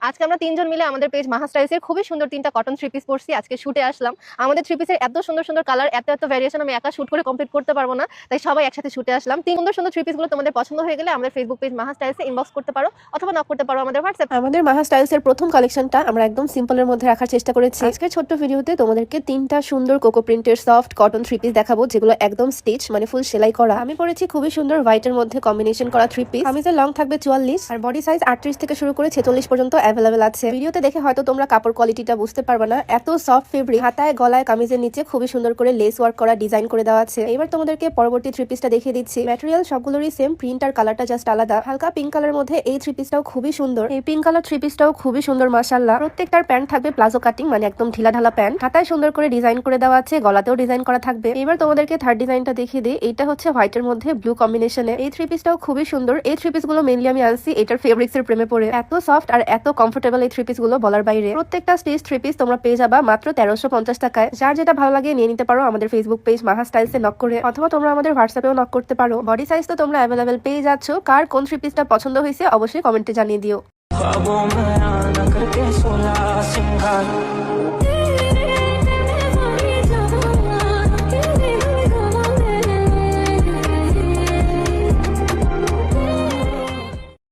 আজকে আমরা তিনজন মিলে আমাদের পেজ মাহা স্টাইলসের খুবই সুন্দর তিনটা কটন থ্রি পিস পরছি। আজকে শুটে আসলাম। আমাদের থ্রি পিসের এত সুন্দর সুন্দর কালার, এত এত ভ্যারিয়েশন আমি একা শুট করে কমপ্লিট করতে পারবো না, তাই সবাই একসাথে শুটে আসলাম। তিন সুন্দর সুন্দর থ্রি পিসগুলো তোমাদের পছন্দ হয়ে গেলে আমাদের ফেসবুক পেজ মাহা স্টাইলসে ইনবক্স করতে পারো অথবা নক করতে পারো আমাদের হোয়াটসঅ্যাপ। আমাদের মাহা স্টাইলসের প্রথম কালেকশনটা আমরা একদম সিম্পলের মধ্যে রাখার চেষ্টা করেছি। আজকের ছোট্ট ভিডিওতে তোমাদেরকে তিনটা সুন্দর কোকো প্রিন্টের সফট কটন থ্রি পিস দেখাবো, যেগুলো একদম স্টিচ মানে ফুল সেলাই করা। আমি পরেছি খুবই সুন্দর হোয়াইটের মধ্যে কম্বিনেশন করা থ্রি পিস। কামিজের লং থাকবে 44 আর বডি সাইজ 38 থেকে শুরু করে 46 পর্যন্ত অ্যাভেলেবেল আছে। ভিডিওতে দেখে হয়তো তোমরা কাপড় কোয়ালিটিটা বুঝতে পারবে না, এত সফট ফেব্রিক। হাতায় গলায় কামিজের নিচে খুবই সুন্দর করে লেস ওয়ার্ক করা ডিজাইন করে দেওয়া আছে। এবার তোমাদেরকে পরবর্তী থ্রি পিসটা দেখিয়ে দিচ্ছি। ম্যাটেরিয়াল সবগুলোরই সেম, প্রিন্ট আর কালারটা জাস্ট আলাদা। হালকা পিঙ্ক কালারের মধ্যে এই থ্রি পিসটাও খুবই সুন্দর। এই পিঙ্ক কালার থ্রি পিসটাও খুবই সুন্দর মাশাআল্লাহ। প্রত্যেকটার প্যান্ট থাকবে প্লাজো কাটিং, মানে একদম ঢিলা ঢালা প্যান্ট। হাতায় সুন্দর করে ডিজাইন করে দেওয়া আছে, গলাতেও ডিজাইন করা থাকবে। এবার তোমাদেরকে থার্ড ডিজাইনটা দেখিয়ে দিই। এইটা হচ্ছে হোয়াইটের মধ্যে ব্লু কম্বিনেশনে। এই থ্রি পিসটাও খুবই সুন্দর। এই থ্রি পিস গুলো মেইনলি আমি আনছি এটার ফেব্রিক্স এর প্রেমে পড়ে। এত সফট আর এত কমফোর্টেবল এই থ্রি পিস গুলো বলার বাইরে। প্রত্যেকটা স্টিচ থ্রি পিস তোমরা পেয়ে যাবা মাত্র 1350 টাকায়। যার যেটা ভালো লাগে নিয়ে নিতে পারো আমাদের ফেসবুক পেজ মাহা স্টাইলসে নক করে, অথবা তোমরা আমাদের হোয়াটসঅ্যাপেও নক করতে পারো। বডি সাইজ তো তোমরা অ্যাভেলেবেল পেয়ে যাচ্ছ। কার কোন থ্রি পিসটা পছন্দ হয়েছে অবশ্যই কমেন্টে জানিয়ে দিও।